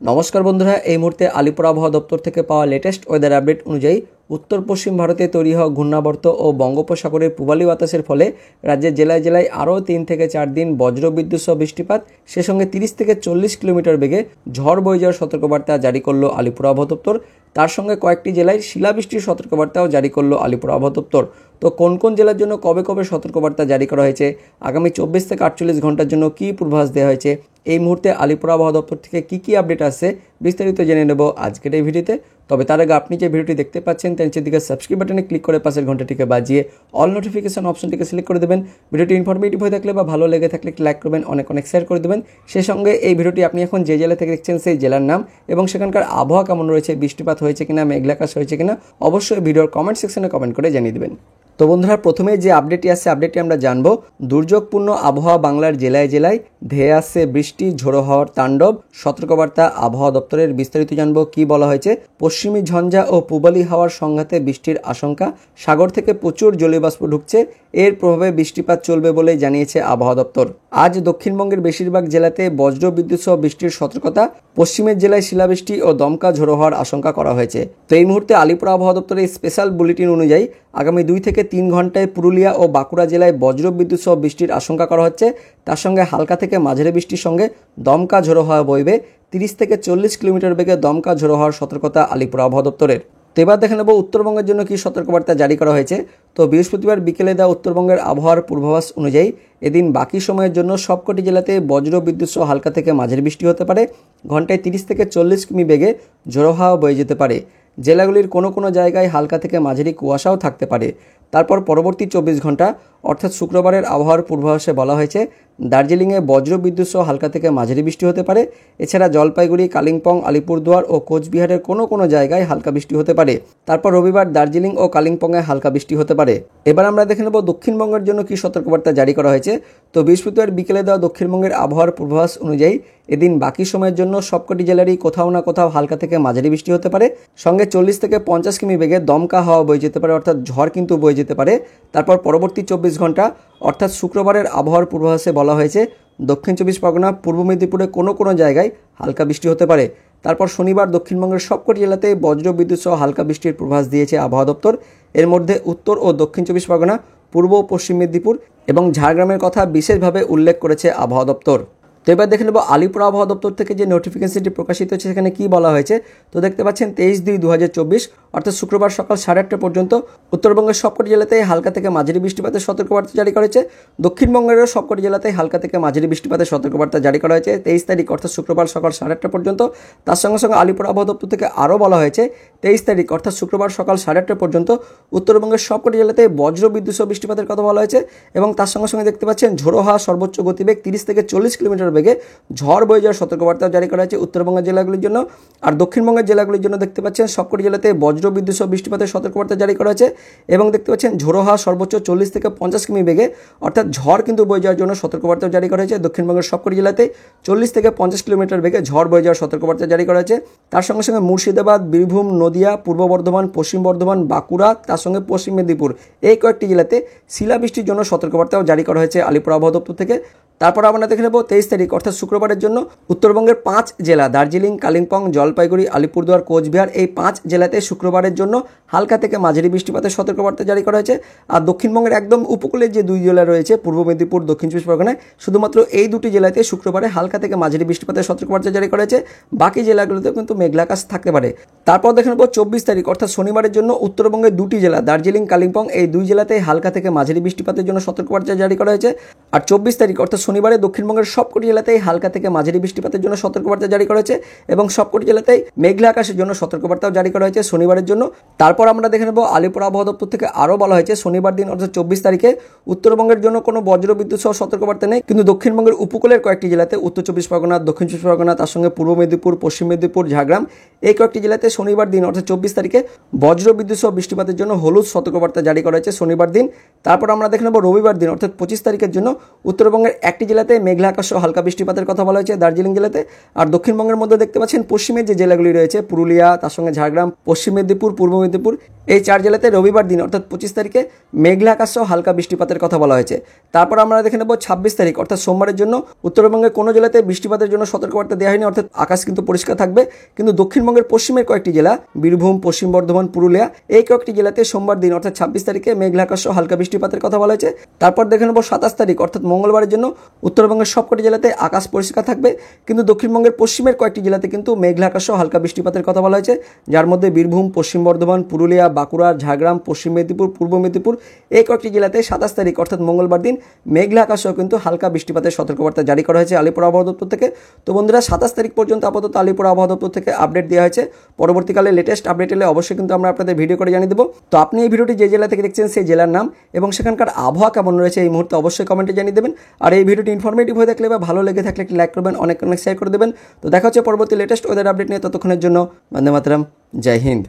নমস্কার বন্ধুরা, এই মুহূর্তে আলিপুর আবহাওয়া দপ্তর থেকে পাওয়া লেটেস্ট ওয়েদার আপডেট অনুযায়ী উত্তর পশ্চিম ভারতে তৈরি হওয়া ঘূর্ণাবর্ত ও বঙ্গোপসাগরের পূবালী বাতাসের ফলে রাজ্যের জেলায় জেলায় আরও 3 থেকে 4 দিন বজ্রবিদ্যুৎ সহ বৃষ্টিপাত, সে সঙ্গে 30 থেকে 40 কিলোমিটার বেগে ঝড় বয়ে যাওয়ার সতর্কবার্তা জারি করলো আলিপুর আবহাওয়া দপ্তর। তার সঙ্গে কয়েকটি জেলায় শিলাবৃষ্টির সতর্কবার্তাও জারি করলো আলিপুর আবহাওয়া দপ্তর। তো কোন কোন জেলার জন্য কবে কবে সতর্কবার্তা জারি করা হয়েছে, আগামী 24 থেকে 48 ঘন্টার জন্য কী পূর্বাভাস দেওয়া হয়েছে, এই মুহূর্তে আলিপুর আবহাওয়া দপ্তর থেকে কী আপডেট আসছে বিস্তারিত জেনে নেব আজকের এই ভিডিওতে। তবে তার আগে আপনি যে ভিডিওটি দেখতে পাচ্ছেন তার নিচের দিকে সাবস্ক্রাইব বাটনে ক্লিক করে পাশের ঘন্টাটিকে বাজিয়ে অল নোটিফিকেশন অপশনটিকে সিলেক্ট করে দেবেন। ভিডিওটি ইনফরমেটিভ হয়ে থাকলে বা ভালো লেগে থাকলে লাইক করবেন, অনেক শেয়ার করে দেবেন। সেই সঙ্গে এই ভিডিওটি আপনি এখন যে জেলা থেকে দেখছেন সেই জেলার নাম এবং সেখানকার আবহাওয়া কেমন রয়েছে, বৃষ্টিপাত হয়েছে কিনা, মেঘলা আকাশ হয়েছে কিনা, অবশ্যই ভিডিওর কমেন্ট সেকশনে কমেন্ট করে জানিয়ে দেবেন। তো বন্ধুরা, প্রথমে যে আপডেটটি আসছে আপডেটটি আমরা জানবো। দুর্যোগপূর্ণ আবহাওয়া বাংলার জেলায় জেলায়, ধেয়ে আসছে বৃষ্টি, ঝোড়ো হওয়ার তাণ্ডব, সতর্কবার্তা আবহাওয়া দপ্তরের। বিস্তারিত জানবো কি বলা হয়েছে। পশ্চিমী ঝঞ্ঝা ও পূবালী হাওয়ার সংঘাতে বৃষ্টির আশঙ্কা, সাগর থেকে প্রচুর জলীয়বাষ্প ঢুকছে, এর প্রভাবে বৃষ্টিপাত চলবে বলে জানিয়েছে আবহাওয়া দপ্তর। আজ দক্ষিণবঙ্গের বেশিরভাগ জেলাতে বজ্র বিদ্যুৎ সহ বৃষ্টির সতর্কতা, পশ্চিমের জেলায় শিলাবৃষ্টি ও দমকা ঝোড়ো হওয়ার আশঙ্কা করা হয়েছে। তো এই মুহূর্তে আলিপুর আবহাওয়া দপ্তরের স্পেশাল বুলেটিন অনুযায়ী আগামী 2 থেকে 3 ঘন্টায় পুরুলিয়া ও বাঁকুড়া জেলায় বজ্র বিদ্যুৎ সহ বৃষ্টির আশঙ্কা করা হচ্ছে। তার সঙ্গে হালকা থেকে মাঝারি বৃষ্টির সঙ্গে দমকা ঝোড়ো হওয়া বইবে। 30 থেকে 40 কিলোমিটার বেগে দমকা ঝোড়ো হওয়ার সতর্কতা আলিপুর আবহাওয়া দপ্তরের। তো এবার দেখে নেব উত্তরবঙ্গের জন্য কী সতর্কবার্তা জারি করা হয়েছে। তো বৃহস্পতিবার বিকেলে দেওয়া উত্তরবঙ্গের আবহাওয়ার পূর্বাভাস অনুযায়ী এদিন বাকি সময়ের জন্য সবকটি জেলাতে বজ্র বিদ্যুৎ সহ হালকা থেকে মাঝারি বৃষ্টি হতে পারে। ঘন্টায় 30 থেকে 40 কিমি বেগে ঝোড়ো হাওয়া বয়ে যেতে পারে। জেলাগুলির কোনো কোনো জায়গায় হালকা থেকে মাঝারি কুয়াশাও থাকতে পারে। তারপর পরবর্তী 24 ঘন্টা অর্থাৎ শুক্রবারের আবহাওয়ার পূর্বাভাসে বলা হয়েছে দার্জিলিংয়ে বজ্র বিদ্যুৎ সহ হালকা থেকে মাঝারি বৃষ্টি হতে পারে। এছাড়া জলপাইগুড়ি, কালিম্পং, আলিপুরদুয়ার ও কোচবিহারের কোনো কোনো জায়গায় হালকা বৃষ্টি হতে পারে। তারপর রবিবার দার্জিলিং ও কালিম্পংয়ে হালকা বৃষ্টি হতে পারে। এবার আমরা দেখে নেব দক্ষিণবঙ্গের জন্য কী সতর্কবার্তা জারি করা হয়েছে। তো বৃহস্পতিবার বিকেলে দেওয়া দক্ষিণবঙ্গের আবহাওয়ার পূর্বাভাস অনুযায়ী এদিন বাকি সময়ের জন্য সবকটি জেলারই কোথাও না কোথাও হালকা থেকে মাঝারি বৃষ্টি হতে পারে। সঙ্গে 40 থেকে 50 কিমি বেগে দমকা হাওয়া বয়ে যেতে পারে, অর্থাৎ ঝড় কিন্তু বয়ে যেতে পারে। তারপর পরবর্তী 24 ঘন্টা অর্থাৎ শুক্রবারের আবহাওয়ার পূর্বাভাসে বলা হয়েছে দক্ষিণ 24 পরগনা, পূর্ব মেদিনীপুরে কোনো কোনো জায়গায় হালকা বৃষ্টি হতে পারে। তারপর শনিবার দক্ষিণবঙ্গের সবকটি জেলাতে বজ্র বিদ্যুৎ সহ হালকা বৃষ্টির পূর্বাভাস দিয়েছে আবহাওয়া দপ্তর। এর মধ্যে উত্তর ও দক্ষিণ 24 পরগনা, পূর্ব ও পশ্চিম মেদিনীপুর এবং ঝাড়গ্রামের কথা বিশেষভাবে উল্লেখ করেছে আবহাওয়া দপ্তর। তো এবার দেখে নেব আলিপুর আবহাওয়া দপ্তর থেকে যে নোটিফিকেশনটি প্রকাশিত হচ্ছে সেখানে কি বলা হয়েছে। তো দেখতে পাচ্ছেন 23/2/2024 অর্থাৎ শুক্রবার সকাল 8:30 পর্যন্ত উত্তরবঙ্গের সবকটি জেলাতেই হালকা থেকে মাঝারি বৃষ্টিপাতের সতর্কবার্তা জারি করেছে। দক্ষিণবঙ্গেরও সবকটি জেলাতেই হালকা থেকে মাঝারি বৃষ্টিপাতের সতর্কবার্তা জারি করা হয়েছে 23 তারিখ অর্থাৎ শুক্রবার সকাল 8:30 পর্যন্ত। তার সঙ্গে সঙ্গে আলিপুর আবহাওয়া দপ্তর থেকে আরও বলা হয়েছে 23 তারিখ অর্থাৎ শুক্রবার সকাল 8:30 পর্যন্ত উত্তরবঙ্গের সবকটি জেলাতে বজ্র বিদ্যুৎ সহ বৃষ্টিপাতের কথা বলা হয়েছে এবং তার সঙ্গে সঙ্গে দেখতে পাচ্ছেন ঝোড়ো হাওয়া সর্বোচ্চ গতিবেগ 30 থেকে 40 কিলোমিটার বেগে ঝড় বয়ে যাওয়ার সতর্কবার্তা জারি করা হয়েছে উত্তরবঙ্গের জেলাগুলির জন্য। আর দক্ষিণবঙ্গের জেলাগুলির জন্য দেখতে পাচ্ছেন সবকটি জেলাতে বজ্র বিদ্যুৎ সহ বৃষ্টিপাতের সতর্কবার্তা জারি করা হয়েছে এবং দেখতে পাচ্ছেন ঝোড়ো হাওয়া সর্বোচ্চ 40 থেকে 50 কিমি বেগে অর্থাৎ ঝড় কিন্তু বয়ে যাওয়ার জন্য সতর্কবার্তা জারি করা হয়েছে। দক্ষিণবঙ্গের সবকটি জেলাতে 40 থেকে 50 কিলোমিটার বেগে ঝড় বয়ে যাওয়ার সতর্কবার্তা জারি করা হয়েছে। তার সঙ্গে সঙ্গে মুর্শিদাবাদ, বীরভূম, নদিয়া, পূর্ব বর্ধমান, পশ্চিম বর্ধমান, বাঁকুড়া, তার সঙ্গে পশ্চিম মেদিনীপুর এই কয়েকটি জেলাতে শিলাবৃষ্টির জন্য সতর্কবার্তাও জারি করা হয়েছে আলিপুর আবহাওয়া দপ্তর থেকে। তারপর আমরা দেখে নেব 23 তারিখ অর্থাৎ শুক্রবারের জন্য উত্তরবঙ্গের 5 জেলা দার্জিলিং, কালিম্পং, জলপাইগুড়ি, আলিপুরদুয়ার, কোচবিহার এই 5 জেলাতে শুক্রবারের জন্য হালকা থেকে মাঝারি বৃষ্টিপাতের সতর্কবার্তা জারি করা হয়েছে। আর দক্ষিণবঙ্গের একদম উপকূলের যে 2 জেলা রয়েছে পূর্ব মেদিনীপুর, দক্ষিণ 24 পরগনায় শুধুমাত্র এই 2টি জেলাতে শুক্রবারে হালকা থেকে মাঝারি বৃষ্টিপাতের সতর্কবার্তা জারি করা হয়েছে। বাকি জেলাগুলোতে কিন্তু মেঘলা আকাশ থাকতে পারে। তারপর দেখে নেব 24 তারিখ অর্থাৎ শনিবারের জন্য উত্তরবঙ্গের 2টি জেলা দার্জিলিং, কালিম্পং এই 2 জেলাতেই হালকা থেকে মাঝারি বৃষ্টিপাতের জন্য সতর্কবার্তা জারি করা হয়েছে। আর 24 তারিখ অর্থাৎ শনিবারে দক্ষিণবঙ্গের সবকটি জেলাতেই হালকা থেকে মাঝারি বৃষ্টিপাতের জন্য সতর্কবার্তা জারি করা হয়েছে এবং সবকটি জেলাতেই মেঘলা আকাশের জন্য সতর্কবার্তাও জারি করা হয়েছে শনিবারের জন্য। তারপর আমরা দেখে নেব আলিপুর আবহাওয়া দপ্তর থেকে আরও বলা হয়েছে শনিবার দিন অর্থাৎ 24 তারিখে উত্তরবঙ্গের জন্য কোনো বজ্র বিদ্যুৎ সহ সতর্কবার্তা নেই, কিন্তু দক্ষিণবঙ্গের উপকূলের কয়েকটি জেলাতে উত্তর 24 পরগনা, দক্ষিণ 24 পরগনা, তার সঙ্গে পূর্ব মেদিনীপুর, পশ্চিম মেদিনীপুর, ঝাড়গ্রাম এই কয়েকটি জেলাতে শনিবার দিন অর্থাৎ 24 তারিখে বজ্র বিদ্যুৎ সহ বৃষ্টিপাতের জন্য হলুদ সতর্কবার্তা জারি করা হয়েছে শনিবার দিন। তারপর আমরা দেখে নেব রবিবার দিন অর্থাৎ 25 তারিখের জন্য উত্তরবঙ্গের একটি জেলাতে মেঘলা আকাশ সহ হালকা বৃষ্টিপাতের কথা বলা হয়েছে, দার্জিলিং জেলাতে। আর দক্ষিণবঙ্গের মধ্যে দেখতে পাচ্ছেন পশ্চিমের যে জেলাগুলি রয়েছে পুরুলিয়া, তার সঙ্গে ঝাড়গ্রাম, পশ্চিম মেদিনীপুর, পূর্ব মেদিনীপুর, এই 4 জেলাতে রবিবার দিন অর্থাৎ 25 তারিখে মেঘলা আকাশ সহ হালকা বৃষ্টিপাতের কথা বলা হয়েছে। তারপর আমরা দেখে নেব 26 তারিখ অর্থাৎ সোমবারের জন্য উত্তরবঙ্গের কোনো জেলাতে বৃষ্টিপাতের জন্য সতর্কবার্তা দেওয়া হয়নি, অর্থাৎ আকাশ কিন্তু পরিষ্কার থাকবে। কিন্তু দক্ষিণবঙ্গের পশ্চিমের কয়েকটি জেলা বীরভূম, পশ্চিম বর্ধমান, পুরুলিয়া, এই কয়েকটি জেলাতে সোমবার দিন অর্থাৎ 26 তারিখে মেঘলা আকাশ সহ হালকা বৃষ্টিপাতের কথা বলা হয়েছে। তারপর দেখে নেব 27 তারিখ অর্থাৎ মঙ্গলবারের জন্য উত্তরবঙ্গের সবকটি জেলাতে আকাশ পরিষ্কার থাকবে, কিন্তু দক্ষিণবঙ্গের পশ্চিমের কয়েকটি জেলাতে কিন্তু মেঘলা আকাশ সহ হালকা বৃষ্টিপাতের কথা বলা হয়েছে, যার মধ্যে বীরভূম, পশ্চিম বর্ধমান, পুরুলিয়া, বাঁকুড়া, ঝাড়গ্রাম, পশ্চিম মেদিনীপুর, পূর্ব মেদিনীপুর, এই কয়েকটি জেলাতে 27 তারিখ অর্থাৎ মঙ্গলবার দিন মেঘলা আকাশ সহ কিন্তু হালকা বৃষ্টিপাতের সতর্কবার্তা জারি করা হয়েছে আলিপুর আবহাওয়া দপ্তর থেকে। তো বন্ধুরা 27 তারিখ পর্যন্ত আপাতত আলিপুর আবহাওয়া দপ্তর থেকে আপডেট দেওয়া হয়েছে। পরবর্তীকালে লেটেস্ট আপডেট এলে অবশ্যই কিন্তু আমরা আপনাদের ভিডিও করে জানিয়ে দেবো। তো আপনি এই ভিডিওটি যে জেলা থেকে দেখছেন সেই জেলার নাম এবং সেখানকার আবহাওয়া কেমন রয়েছে এই মুহূর্তে অবশ্যই কমেন্টে জানিয়ে দেবেন। আর এই ভিডিওটি ইনফরমেটিভ হয়ে থাকলে বা ভালো লেগে থাকলে একটি লাইক করবেন, অনেক শেয়ার করে দেবেন। তো দেখা হচ্ছে পরবর্তী লেটেস্ট ওয়েদার আপডেট নিয়ে, ততক্ষণের জন্য বন্দে মাতরম, জয় হিন্দ।